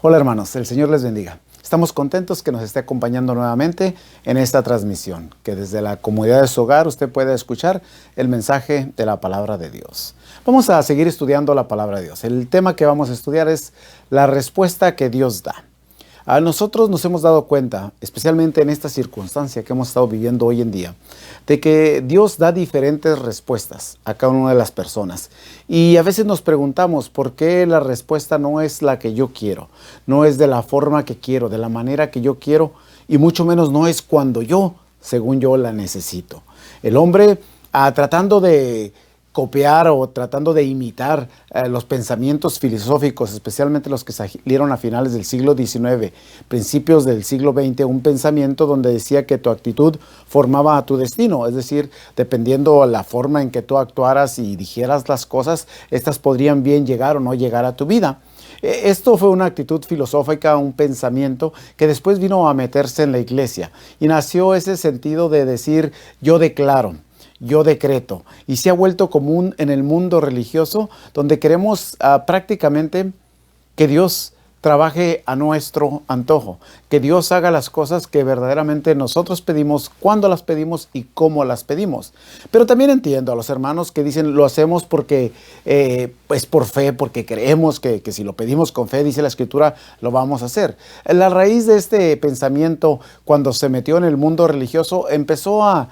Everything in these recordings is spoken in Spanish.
Hola hermanos, el Señor les bendiga. Estamos contentos que nos esté acompañando nuevamente en esta transmisión, que desde la comodidad de su hogar usted pueda escuchar el mensaje de la palabra de Dios. Vamos a seguir estudiando la palabra de Dios. El tema que vamos a estudiar es la respuesta que Dios da. A nosotros nos hemos dado cuenta, especialmente en esta circunstancia que hemos estado viviendo hoy en día, de que Dios da diferentes respuestas a cada una de las personas. Y a veces nos preguntamos por qué la respuesta no es la que yo quiero, no es de la forma que quiero, de la manera que yo quiero, y mucho menos no es cuando yo, según yo, la necesito. El hombre, tratando de copiar o tratando de imitar los pensamientos filosóficos, especialmente los que salieron a finales del siglo XIX, principios del siglo XX, un pensamiento donde decía que tu actitud formaba a tu destino, es decir, dependiendo de la forma en que tú actuaras y dijeras las cosas, estas podrían bien llegar o no llegar a tu vida. Esto fue una actitud filosófica, un pensamiento que después vino a meterse en la iglesia y nació ese sentido de decir yo declaro, yo decreto, y se ha vuelto común en el mundo religioso donde queremos prácticamente que Dios trabaje a nuestro antojo, que Dios haga las cosas que verdaderamente nosotros pedimos, cuando las pedimos y cómo las pedimos. Pero también entiendo a los hermanos que dicen lo hacemos porque pues por fe, porque creemos que si lo pedimos con fe, dice la Escritura, lo vamos a hacer. La raíz de este pensamiento, cuando se metió en el mundo religioso, empezó a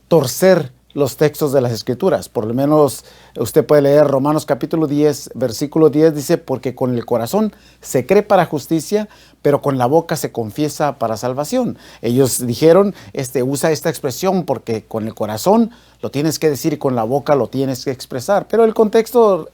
torcer los textos de las Escrituras. Por lo menos usted puede leer Romanos capítulo 10, versículo 10, dice, porque con el corazón se cree para justicia, pero con la boca se confiesa para salvación. Ellos dijeron, usa esta expresión porque con el corazón lo tienes que decir y con la boca lo tienes que expresar. Pero el contexto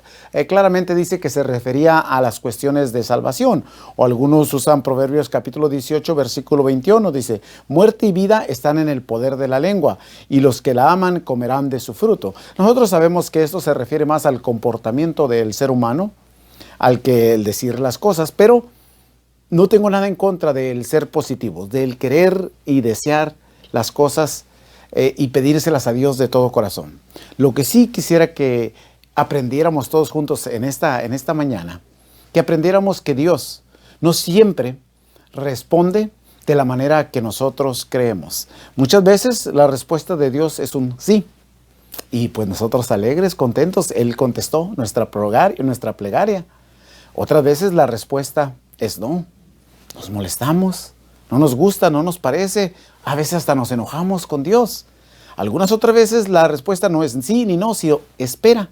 claramente dice que se refería a las cuestiones de salvación. O algunos usan Proverbios capítulo 18, versículo 21, dice, muerte y vida están en el poder de la lengua, y los que la aman comerán de su fruto. Nosotros sabemos que esto se refiere más al comportamiento del ser humano, al que el decir las cosas, pero no tengo nada en contra del ser positivo, del querer y desear las cosas y pedírselas a Dios de todo corazón. Lo que sí quisiera que aprendiéramos todos juntos en esta mañana, que aprendiéramos que Dios no siempre responde de la manera que nosotros creemos. Muchas veces la respuesta de Dios es un sí. Y pues nosotros alegres, contentos, Él contestó nuestra plegaria. Otras veces la respuesta es no. Nos molestamos, no nos gusta, no nos parece. A veces hasta nos enojamos con Dios. Algunas otras veces la respuesta no es sí ni no, sino espera.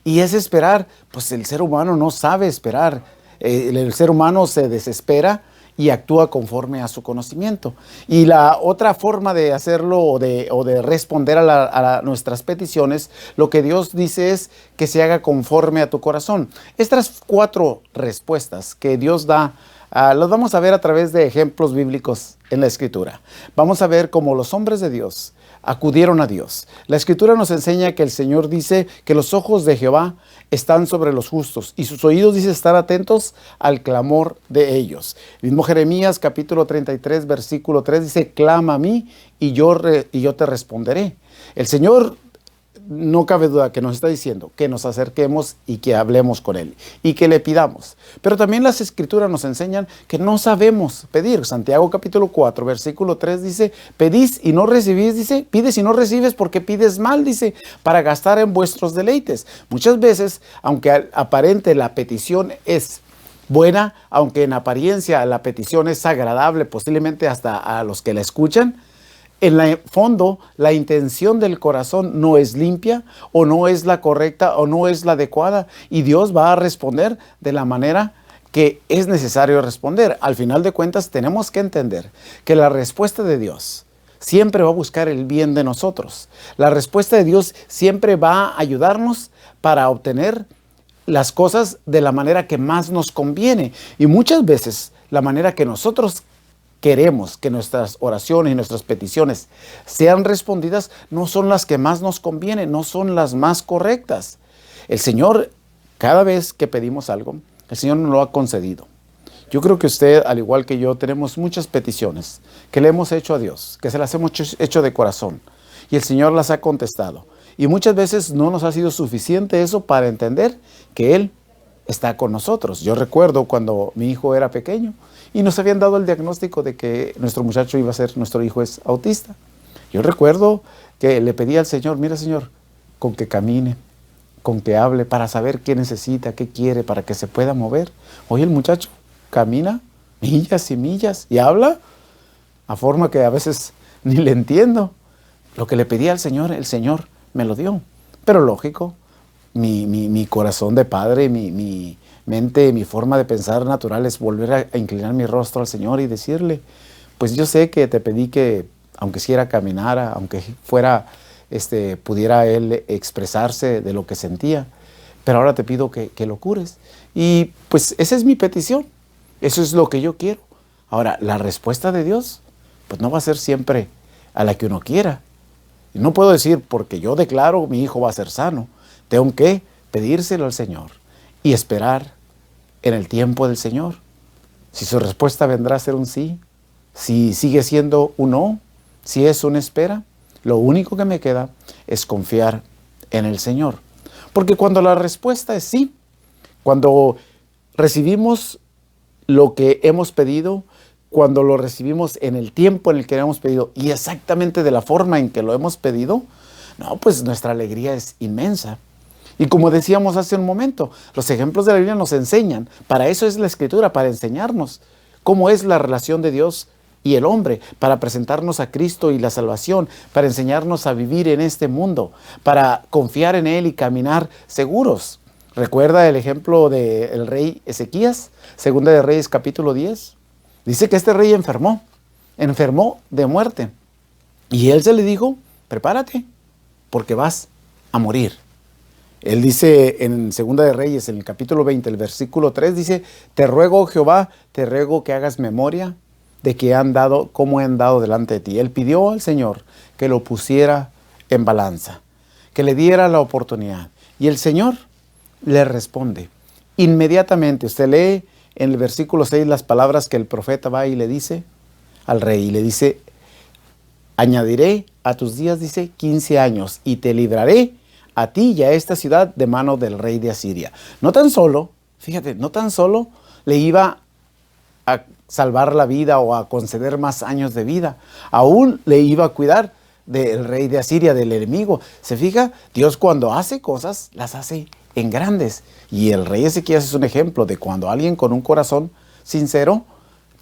Y ese esperar, pues el ser humano no sabe esperar. El ser humano se desespera y actúa conforme a su conocimiento. Y la otra forma de hacerlo o de responder a nuestras peticiones, lo que Dios dice es que se haga conforme a tu corazón. Estas 4 respuestas que Dios da, las vamos a ver a través de ejemplos bíblicos en la Escritura. Vamos a ver cómo los hombres de Dios acudieron a Dios. La Escritura nos enseña que el Señor dice que los ojos de Jehová están sobre los justos y sus oídos, dice, estar atentos al clamor de ellos. El mismo Jeremías capítulo 33 versículo 3 dice, clama a mí y yo te responderé. El Señor, no cabe duda que nos está diciendo que nos acerquemos y que hablemos con Él y que le pidamos. Pero también las Escrituras nos enseñan que no sabemos pedir. Santiago capítulo 4 versículo 3 dice, pedís y no recibís, dice, pides y no recibes porque pides mal, dice, para gastar en vuestros deleites. Muchas veces, aunque aparente la petición es buena, aunque en apariencia la petición es agradable, posiblemente hasta a los que la escuchan, en el fondo, la intención del corazón no es limpia o no es la correcta o no es la adecuada, y Dios va a responder de la manera que es necesario responder. Al final de cuentas, tenemos que entender que la respuesta de Dios siempre va a buscar el bien de nosotros. La respuesta de Dios siempre va a ayudarnos para obtener las cosas de la manera que más nos conviene. Y muchas veces la manera que nosotros queremos que nuestras oraciones y nuestras peticiones sean respondidas no son las que más nos convienen, no son las más correctas. El Señor, cada vez que pedimos algo, el Señor nos lo ha concedido. Yo creo que usted, al igual que yo, tenemos muchas peticiones que le hemos hecho a Dios, que se las hemos hecho de corazón, y el Señor las ha contestado. Y muchas veces no nos ha sido suficiente eso para entender que Él está con nosotros. Yo recuerdo cuando mi hijo era pequeño y nos habían dado el diagnóstico de que nuestro muchacho iba a ser, nuestro hijo es autista. Yo recuerdo que le pedí al Señor, mira Señor, con que camine, con que hable, para saber qué necesita, qué quiere, para que se pueda mover. Hoy el muchacho camina millas y millas y habla a forma que a veces ni le entiendo. Lo que le pedí al Señor, el Señor me lo dio. Pero lógico, mi corazón de padre, mi mente, mi forma de pensar natural es volver a inclinar mi rostro al Señor y decirle, pues yo sé que te pedí que, aunque siquiera caminara, aunque fuera, pudiera él expresarse de lo que sentía, pero ahora te pido que lo cures. Y pues esa es mi petición, eso es lo que yo quiero. Ahora, la respuesta de Dios, pues no va a ser siempre a la que uno quiera. Y no puedo decir, porque yo declaro mi hijo va a ser sano. Tengo que pedírselo al Señor y esperar en el tiempo del Señor. Si su respuesta vendrá a ser un sí, si sigue siendo un no, si es una espera, lo único que me queda es confiar en el Señor. Porque cuando la respuesta es sí, cuando recibimos lo que hemos pedido, cuando lo recibimos en el tiempo en el que lo hemos pedido y exactamente de la forma en que lo hemos pedido, no, pues nuestra alegría es inmensa. Y como decíamos hace un momento, los ejemplos de la Biblia nos enseñan, para eso es la Escritura, para enseñarnos cómo es la relación de Dios y el hombre, para presentarnos a Cristo y la salvación, para enseñarnos a vivir en este mundo, para confiar en Él y caminar seguros. ¿Recuerda el ejemplo del rey Ezequías? Segunda de Reyes capítulo 10. Dice que este rey enfermó de muerte. Y él se le dijo, prepárate, porque vas a morir. Él dice en Segunda de Reyes, en el capítulo 20, el versículo 3, dice, te ruego, Jehová, te ruego que hagas memoria de que cómo he andado delante de ti. Él pidió al Señor que lo pusiera en balanza, que le diera la oportunidad. Y el Señor le responde. Inmediatamente, usted lee en el versículo 6 las palabras que el profeta va y le dice al rey. Y le dice, añadiré a tus días, dice, 15 años y te libraré a ti y a esta ciudad de mano del rey de Asiria. No tan solo, fíjate, no tan solo le iba a salvar la vida o a conceder más años de vida, aún le iba a cuidar del rey de Asiria, del enemigo. Se fija, Dios cuando hace cosas, las hace en grandes. Y el rey Ezequías es un ejemplo de cuando alguien con un corazón sincero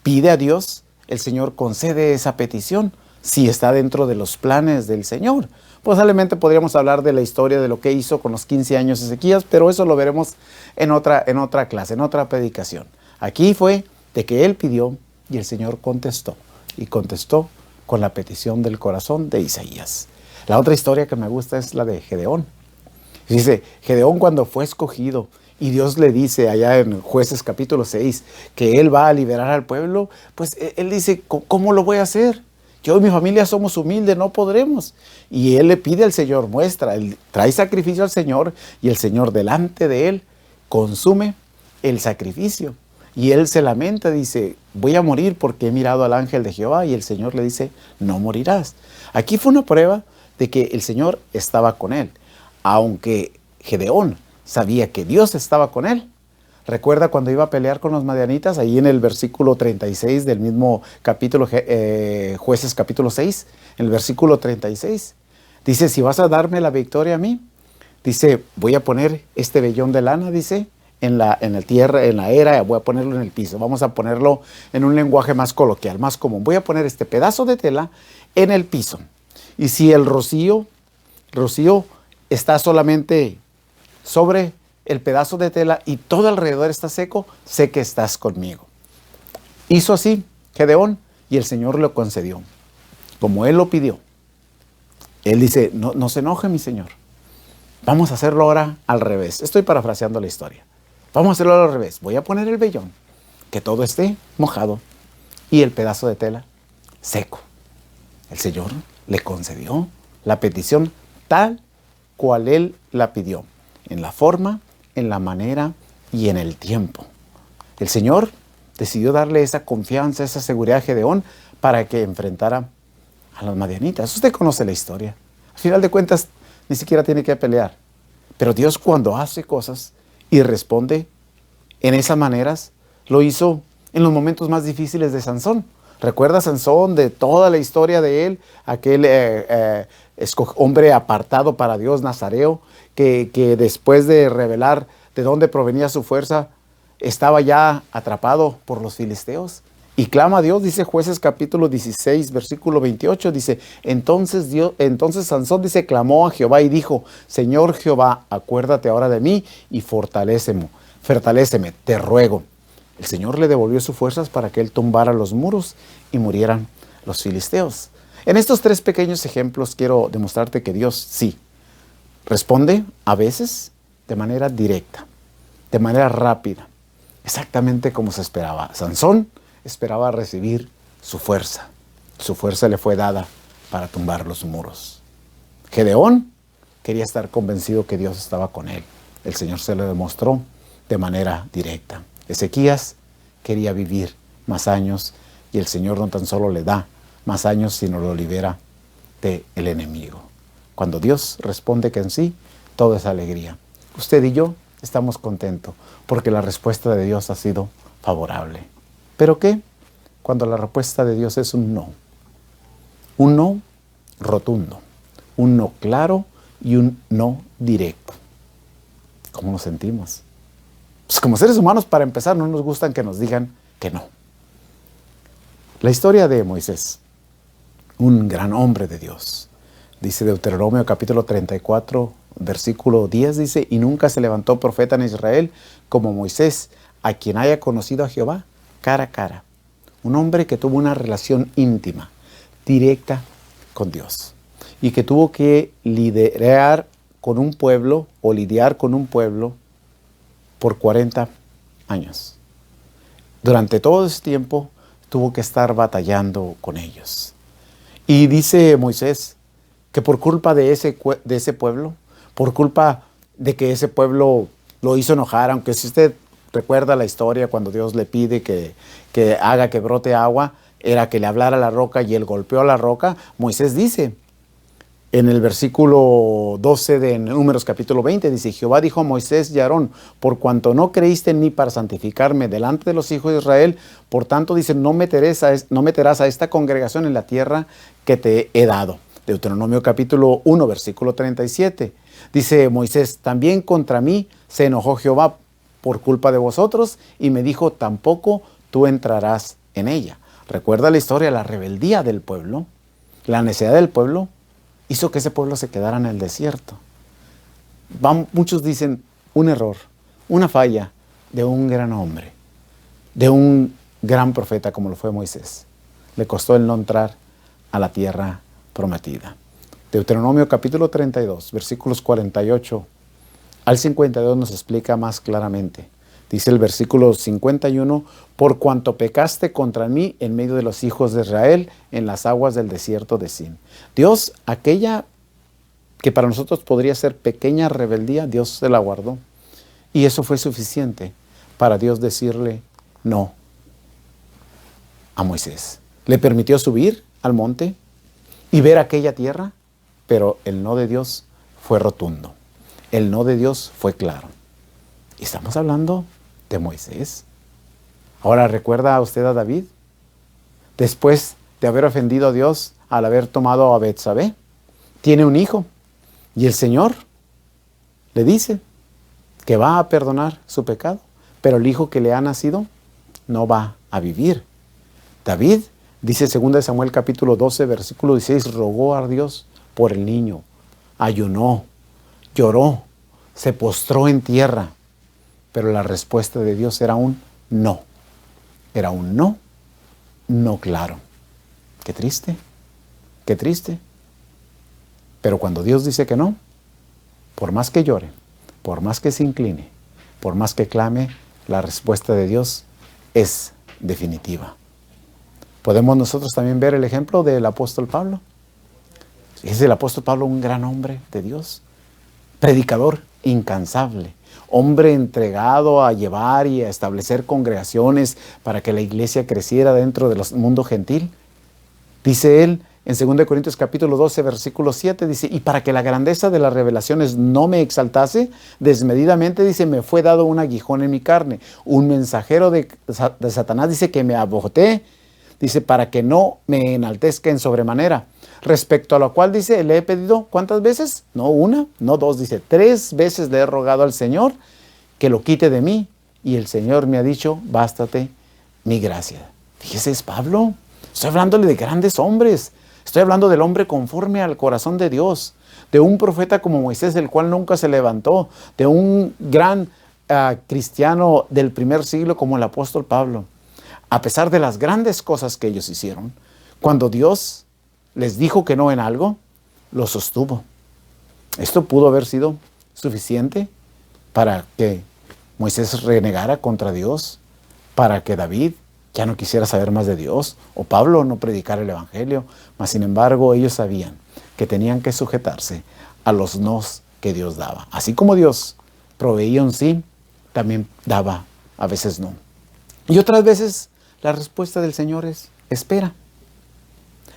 pide a Dios, el Señor concede esa petición, si está dentro de los planes del Señor. Posiblemente podríamos hablar de la historia de lo que hizo con los 15 años Ezequías, pero eso lo veremos en otra clase, en otra predicación. Aquí fue de que él pidió y el Señor contestó. Y contestó con la petición del corazón de Isaías. La otra historia que me gusta es la de Gedeón. Dice, Gedeón cuando fue escogido y Dios le dice allá en Jueces capítulo 6 que él va a liberar al pueblo, pues él dice, ¿cómo lo voy a hacer? Yo y mi familia somos humildes, no podremos. Y él le pide al Señor, él trae sacrificio al Señor y el Señor delante de él consume el sacrificio. Y él se lamenta, dice, voy a morir porque he mirado al ángel de Jehová, y el Señor le dice, no morirás. Aquí fue una prueba de que el Señor estaba con él. Aunque Gedeón sabía que Dios estaba con él. Recuerda cuando iba a pelear con los madianitas, ahí en el versículo 36 del mismo capítulo, Jueces capítulo 6, en el versículo 36, dice, si vas a darme la victoria a mí, dice, voy a poner este vellón de lana, dice, en la tierra, en la era, voy a ponerlo en el piso. Vamos a ponerlo en un lenguaje más coloquial, más común. Voy a poner este pedazo de tela en el piso. Y si el rocío está solamente sobre el pedazo de tela y todo alrededor está seco, sé que estás conmigo. Hizo así Gedeón y el Señor lo concedió, como él lo pidió. Él dice, no se enoje mi Señor. Vamos a hacerlo ahora al revés. Estoy parafraseando la historia. Vamos a hacerlo al revés. Voy a poner el vellón, que todo esté mojado, y el pedazo de tela seco. El Señor le concedió la petición tal cual él la pidió, en la forma, en la manera y en el tiempo. El Señor decidió darle esa confianza, esa seguridad a Gedeón para que enfrentara a los madianitas. Usted conoce la historia. Al final de cuentas, ni siquiera tiene que pelear. Pero Dios cuando hace cosas y responde, en esas maneras, lo hizo en los momentos más difíciles de Sansón. ¿Recuerda Sansón de toda la historia de él? Aquel hombre apartado para Dios, nazareo, que después de revelar de dónde provenía su fuerza, estaba ya atrapado por los filisteos. Y clama a Dios, dice Jueces capítulo 16, versículo 28, dice, entonces Sansón, dice, clamó a Jehová y dijo, Señor Jehová, acuérdate ahora de mí y fortaléceme, te ruego. El Señor le devolvió sus fuerzas para que él tumbara los muros y murieran los filisteos. En estos tres pequeños ejemplos quiero demostrarte que Dios sí responde a veces de manera directa, de manera rápida, exactamente como se esperaba. Sansón esperaba recibir su fuerza. Su fuerza le fue dada para tumbar los muros. Gedeón quería estar convencido que Dios estaba con él. El Señor se lo demostró de manera directa. Ezequías quería vivir más años y el Señor no tan solo le da más años, sino lo libera del enemigo. Cuando Dios responde que en sí, todo es alegría. Usted y yo estamos contentos porque la respuesta de Dios ha sido favorable. ¿Pero qué? Cuando la respuesta de Dios es un no rotundo, un no claro y un no directo. ¿Cómo nos sentimos? Pues como seres humanos, para empezar, no nos gustan que nos digan que no. La historia de Moisés, un gran hombre de Dios, dice Deuteronomio capítulo 34, versículo 10, dice, y nunca se levantó profeta en Israel como Moisés, a quien haya conocido a Jehová cara a cara. Un hombre que tuvo una relación íntima, directa con Dios, y que tuvo que lidiar con un pueblo por 40 años. Durante todo ese tiempo tuvo que estar batallando con ellos. Y dice Moisés que por culpa de ese pueblo, por culpa de que ese pueblo lo hizo enojar, aunque si usted recuerda la historia cuando Dios le pide que haga que brote agua, era que le hablara a la roca y él golpeó a la roca. Moisés dice, en el versículo 12 de Números capítulo 20, dice, Jehová dijo a Moisés y a Aarón, por cuanto no creíste en mí para santificarme delante de los hijos de Israel, por tanto, dice, no meterás a esta congregación en la tierra que te he dado. Deuteronomio capítulo 1, versículo 37. Dice Moisés, también contra mí se enojó Jehová por culpa de vosotros y me dijo, tampoco tú entrarás en ella. Recuerda la historia, la rebeldía del pueblo, la necedad del pueblo, hizo que ese pueblo se quedara en el desierto. Muchos dicen un error, una falla de un gran hombre, de un gran profeta como lo fue Moisés. Le costó el no entrar a la tierra prometida. Deuteronomio capítulo 32, versículos 48 al 52 nos explica más claramente. Dice el versículo 51, por cuanto pecaste contra mí en medio de los hijos de Israel en las aguas del desierto de Sin. Dios, aquella que para nosotros podría ser pequeña rebeldía, Dios se la guardó. Y eso fue suficiente para Dios decirle no a Moisés. Le permitió subir al monte y ver aquella tierra, pero el no de Dios fue rotundo. El no de Dios fue claro. Y estamos hablando de Moisés. Ahora, ¿recuerda usted a David? Después de haber ofendido a Dios al haber tomado a Betsabé, tiene un hijo. Y el Señor le dice que va a perdonar su pecado, pero el hijo que le ha nacido no va a vivir. David, dice 2 Samuel capítulo 12, versículo 16, rogó a Dios por el niño, ayunó, lloró, se postró en tierra, pero la respuesta de Dios era un no. Era un no claro. Qué triste, qué triste. Pero cuando Dios dice que no, por más que llore, por más que se incline, por más que clame, la respuesta de Dios es definitiva. Podemos nosotros también ver el ejemplo del apóstol Pablo. Es el apóstol Pablo un gran hombre de Dios, predicador incansable, hombre entregado a llevar y a establecer congregaciones para que la iglesia creciera dentro del mundo gentil. Dice él En 2 Corintios capítulo 12, versículo 7 dice, y para que la grandeza de las revelaciones no me exaltase desmedidamente, dice, me fue dado un aguijón en mi carne, un mensajero de Satanás, dice, que me aboté, dice, para que no me enaltezca en sobremanera. Respecto a lo cual, dice, le he pedido, ¿cuántas veces? No una, no dos, dice, 3 veces le he rogado al Señor que lo quite de mí, y el Señor me ha dicho, bástate mi gracia. Fíjese, es Pablo. Estoy hablándole de grandes hombres. Estoy hablando del hombre conforme al corazón de Dios, de un profeta como Moisés, el cual nunca se levantó, de un gran cristiano del primer siglo como el apóstol Pablo. A pesar de las grandes cosas que ellos hicieron, cuando Dios les dijo que no en algo, lo sostuvo. Esto pudo haber sido suficiente para que Moisés renegara contra Dios, para que David ya no quisiera saber más de Dios, o Pablo no predicara el evangelio, mas sin embargo ellos sabían que tenían que sujetarse a los nos que Dios daba. Así como Dios proveía un sí, también daba a veces no. Y otras veces la respuesta del Señor es espera.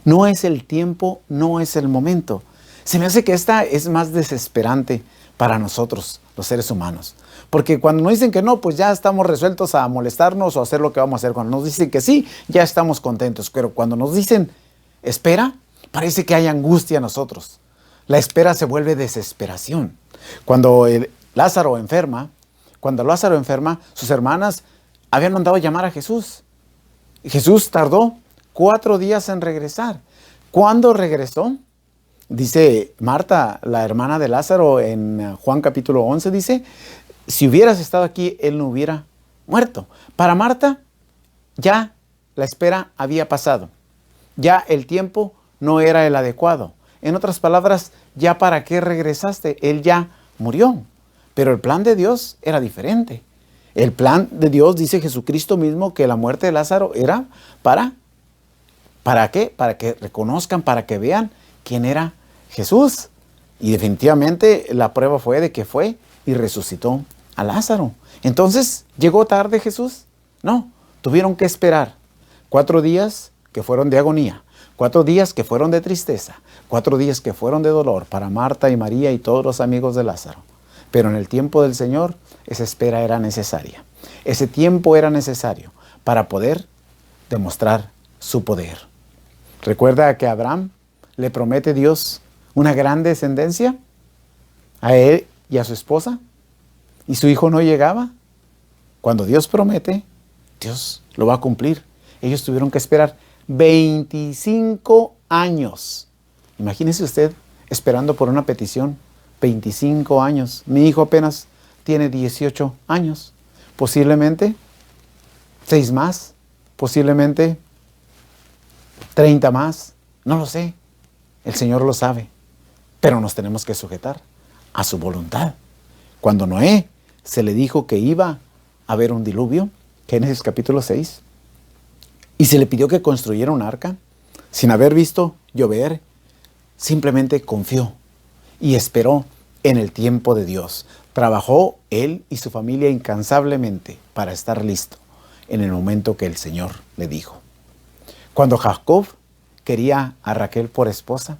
No es el tiempo, no es el momento. Se me hace que esta es más desesperante para nosotros, los seres humanos. Porque cuando nos dicen que no, pues ya estamos resueltos a molestarnos o a hacer lo que vamos a hacer. Cuando nos dicen que sí, ya estamos contentos. Pero cuando nos dicen espera, parece que hay angustia en nosotros. La espera se vuelve desesperación. Cuando Lázaro enferma, sus hermanas habían mandado llamar a Jesús. Y Jesús tardó 4 días en regresar. ¿Cuándo regresó? Dice Marta, la hermana de Lázaro, en Juan capítulo 11, dice, si hubieras estado aquí, él no hubiera muerto. Para Marta, ya la espera había pasado. Ya el tiempo no era el adecuado. En otras palabras, ya para qué regresaste, él ya murió. Pero el plan de Dios era diferente. El plan de Dios, dice Jesucristo mismo, que la muerte de Lázaro era ¿para qué? Para que reconozcan, para que vean quién era Jesús. Y definitivamente la prueba fue de que fue y resucitó a Lázaro. Entonces, ¿llegó tarde Jesús? No, tuvieron que esperar 4 días que fueron de agonía, 4 días que fueron de tristeza, 4 días que fueron de dolor para Marta y María y todos los amigos de Lázaro. Pero en el tiempo del Señor, esa espera era necesaria. Ese tiempo era necesario para poder demostrar su poder. ¿Recuerda que a Abraham le promete Dios una gran descendencia? A él y a su esposa. ¿Y su hijo no llegaba? Cuando Dios promete, Dios lo va a cumplir. Ellos tuvieron que esperar 25 años. Imagínese usted esperando por una petición. 25 años. Mi hijo apenas tiene 18 años. Posiblemente 6 más. Posiblemente 30 más. No lo sé. El Señor lo sabe. Pero nos tenemos que sujetar a su voluntad. Cuando Noé se le dijo que iba a haber un diluvio, Génesis capítulo 6, y se le pidió que construyera un arca, sin haber visto llover, simplemente confió y esperó en el tiempo de Dios. Trabajó él y su familia incansablemente para estar listo en el momento que el Señor le dijo. Cuando Jacob quería a Raquel por esposa,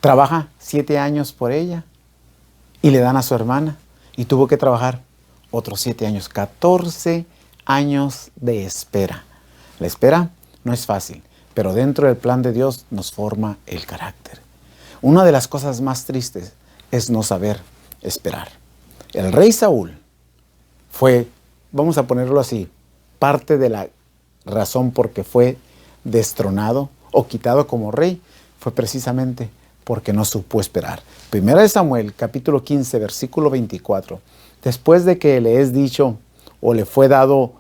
trabaja 7 años por ella y le dan a su hermana y tuvo que trabajar otros 7 años, 14 años de espera. La espera no es fácil, pero dentro del plan de Dios nos forma el carácter. Una de las cosas más tristes es no saber esperar. El rey Saúl fue, vamos a ponerlo así, parte de la razón por que fue destronado o quitado como rey fue precisamente porque no supo esperar. Primera de Samuel, capítulo 15, versículo 24. Después de que le es dicho o le fue dado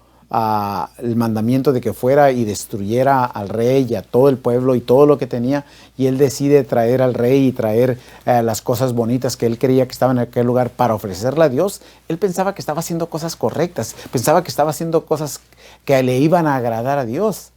el mandamiento de que fuera y destruyera al rey y a todo el pueblo y todo lo que tenía, y él decide traer al rey y traer las cosas bonitas que él creía que estaban en aquel lugar para ofrecerle a Dios, él pensaba que estaba haciendo cosas correctas, pensaba que estaba haciendo cosas que le iban a agradar a Dios.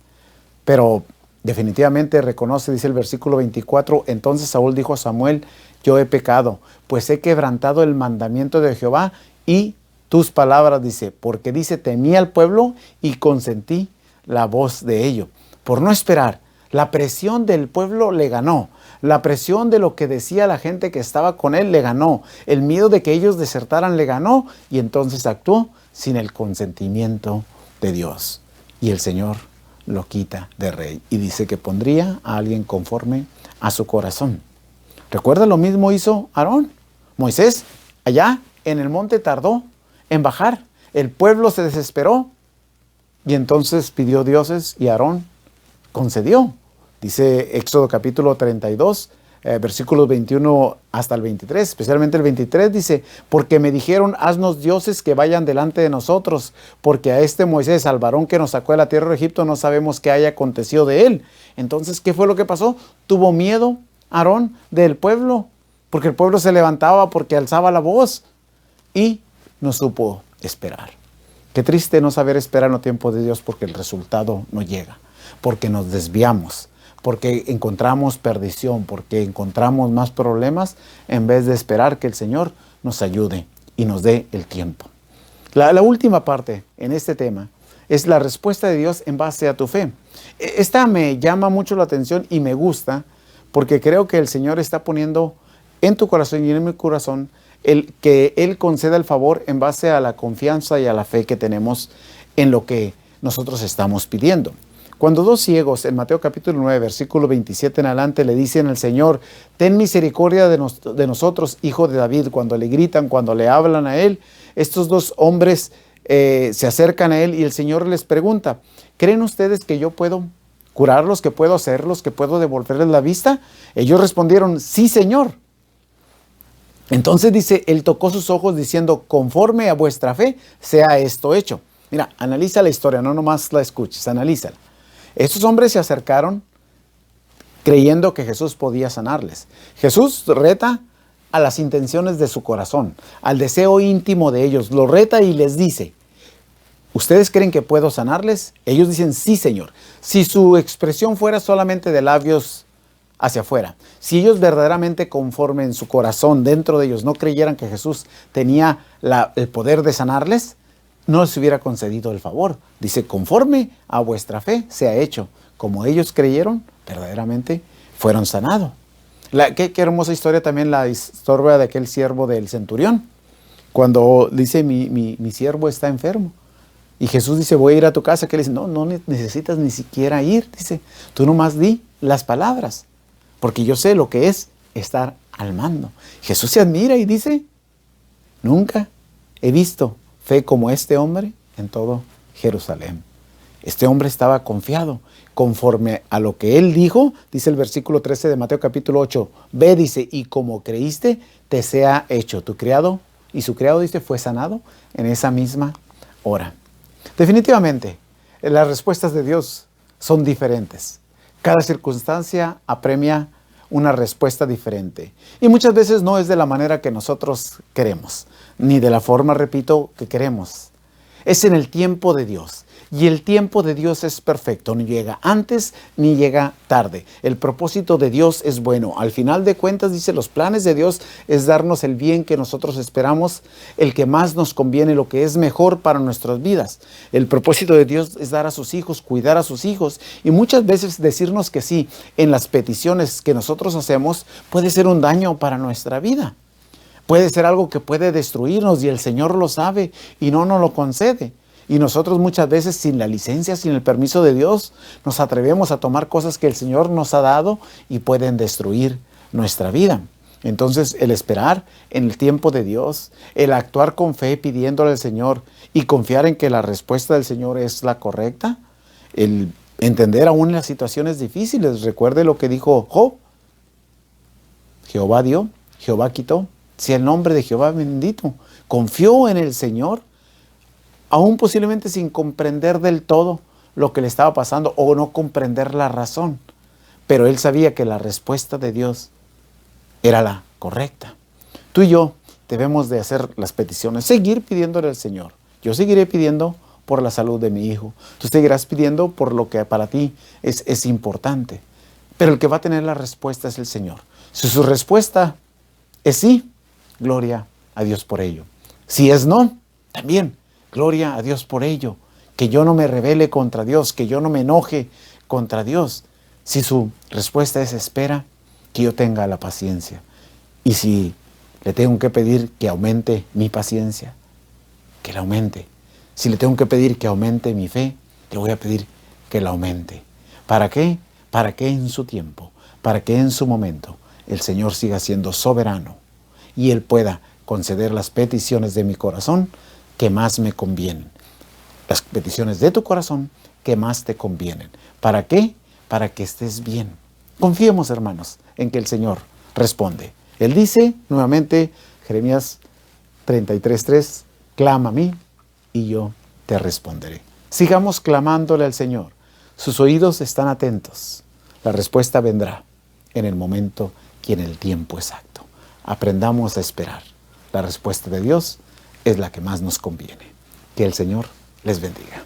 Pero definitivamente reconoce, dice el versículo 24, entonces Saúl dijo a Samuel, yo he pecado, pues he quebrantado el mandamiento de Jehová y tus palabras, dice, porque dice, temí al pueblo y consentí la voz de ello. Por no esperar La presión del pueblo le ganó. La presión de lo que decía la gente que estaba con él le ganó. El miedo de que ellos desertaran le ganó. Y entonces actuó sin el consentimiento de Dios. Y el Señor lo quita de rey. Y dice que pondría a alguien conforme a su corazón. ¿Recuerda? Lo mismo hizo Aarón. Moisés, allá en el monte, tardó en bajar. El pueblo se desesperó. Y entonces pidió dioses y Aarón concedió. Dice Éxodo capítulo 32, versículos 21 hasta el 23, especialmente el 23, dice, porque me dijeron, haznos dioses que vayan delante de nosotros, porque a este Moisés, al varón que nos sacó de la tierra de Egipto, no sabemos qué haya acontecido de él. Entonces, ¿qué fue lo que pasó? Tuvo miedo Aarón del pueblo, porque el pueblo se levantaba, porque alzaba la voz, y no supo esperar. Qué triste no saber esperar en los tiempos de Dios, porque el resultado no llega, porque nos desviamos, porque encontramos perdición, porque encontramos más problemas, en vez de esperar que el Señor nos ayude y nos dé el tiempo. La última parte en este tema es la respuesta de Dios en base a tu fe. Esta me llama mucho la atención y me gusta, porque creo que el Señor está poniendo en tu corazón y en mi corazón que Él conceda el favor en base a la confianza y a la fe que tenemos en lo que nosotros estamos pidiendo. Cuando dos ciegos en Mateo capítulo 9, versículo 27 en adelante le dicen al Señor, ten misericordia de nosotros, hijo de David, cuando le gritan, cuando le hablan a Él, estos dos hombres se acercan a Él y el Señor les pregunta, ¿creen ustedes que yo puedo curarlos, que puedo hacerlos, que puedo devolverles la vista? Ellos respondieron, sí, Señor. Entonces dice, Él tocó sus ojos diciendo, conforme a vuestra fe sea esto hecho. Mira, analiza la historia, no nomás la escuches, analízala. Estos hombres se acercaron creyendo que Jesús podía sanarles. Jesús reta a las intenciones de su corazón, al deseo íntimo de ellos. Lo reta y les dice, ¿ustedes creen que puedo sanarles? Ellos dicen, sí, Señor. Si su expresión fuera solamente de labios hacia afuera, si ellos verdaderamente conforme en su corazón, dentro de ellos, no creyeran que Jesús tenía el poder de sanarles, no les hubiera concedido el favor. Dice, conforme a vuestra fe sea hecho. Como ellos creyeron, verdaderamente fueron sanados. Qué hermosa historia también la historia de aquel siervo del centurión. Cuando dice, mi siervo está enfermo. Y Jesús dice, voy a ir a tu casa. Que le dice, no necesitas ni siquiera ir. Dice, tú nomás di las palabras. Porque yo sé lo que es estar al mando. Jesús se admira y dice, nunca he visto fe como este hombre en todo Jerusalén. Este hombre estaba confiado, conforme a lo que él dijo, dice el versículo 13 de Mateo capítulo 8, ve, dice, y como creíste, te sea hecho. Tu criado y su criado, dice, fue sanado en esa misma hora. Definitivamente, las respuestas de Dios son diferentes. Cada circunstancia apremia una respuesta diferente. Y muchas veces no es de la manera que nosotros queremos, ni de la forma, repito, que queremos. Es en el tiempo de Dios. Y el tiempo de Dios es perfecto. No llega antes ni llega tarde. El propósito de Dios es bueno. Al final de cuentas, dice, los planes de Dios es darnos el bien que nosotros esperamos, el que más nos conviene, lo que es mejor para nuestras vidas. El propósito de Dios es dar a sus hijos, cuidar a sus hijos. Y muchas veces decirnos que sí en las peticiones que nosotros hacemos puede ser un daño para nuestra vida. Puede ser algo que puede destruirnos y el Señor lo sabe y no nos lo concede. Y nosotros muchas veces sin la licencia, sin el permiso de Dios, nos atrevemos a tomar cosas que el Señor nos ha dado y pueden destruir nuestra vida. Entonces el esperar en el tiempo de Dios, el actuar con fe pidiéndole al Señor y confiar en que la respuesta del Señor es la correcta, el entender aún en las situaciones difíciles. Recuerde lo que dijo Job. Jehová dio, Jehová quitó. Si el nombre de Jehová bendito. Confió en el Señor, aún posiblemente sin comprender del todo lo que le estaba pasando o no comprender la razón. Pero él sabía que la respuesta de Dios era la correcta. Tú y yo debemos de hacer las peticiones, seguir pidiéndole al Señor. Yo seguiré pidiendo por la salud de mi hijo. Tú seguirás pidiendo por lo que para ti es importante. Pero el que va a tener la respuesta es el Señor. Si su respuesta es sí, gloria a Dios por ello. Si es no, también gloria a Dios por ello. Que yo no me rebele contra Dios, que yo no me enoje contra Dios. Si su respuesta es espera, que yo tenga la paciencia. Y si le tengo que pedir que aumente mi paciencia, que la aumente. Si le tengo que pedir que aumente mi fe, le voy a pedir que la aumente. ¿Para qué? Para que en su tiempo, para que en su momento el Señor siga siendo soberano y Él pueda conceder las peticiones de mi corazón que más me convienen. Las peticiones de tu corazón que más te convienen. ¿Para qué? Para que estés bien. Confiemos, hermanos, en que el Señor responde. Él dice nuevamente, Jeremías 33:3, clama a mí y yo te responderé. Sigamos clamándole al Señor. Sus oídos están atentos. La respuesta vendrá en el momento y en el tiempo exacto. Aprendamos a esperar. La respuesta de Dios es la que más nos conviene. Que el Señor les bendiga.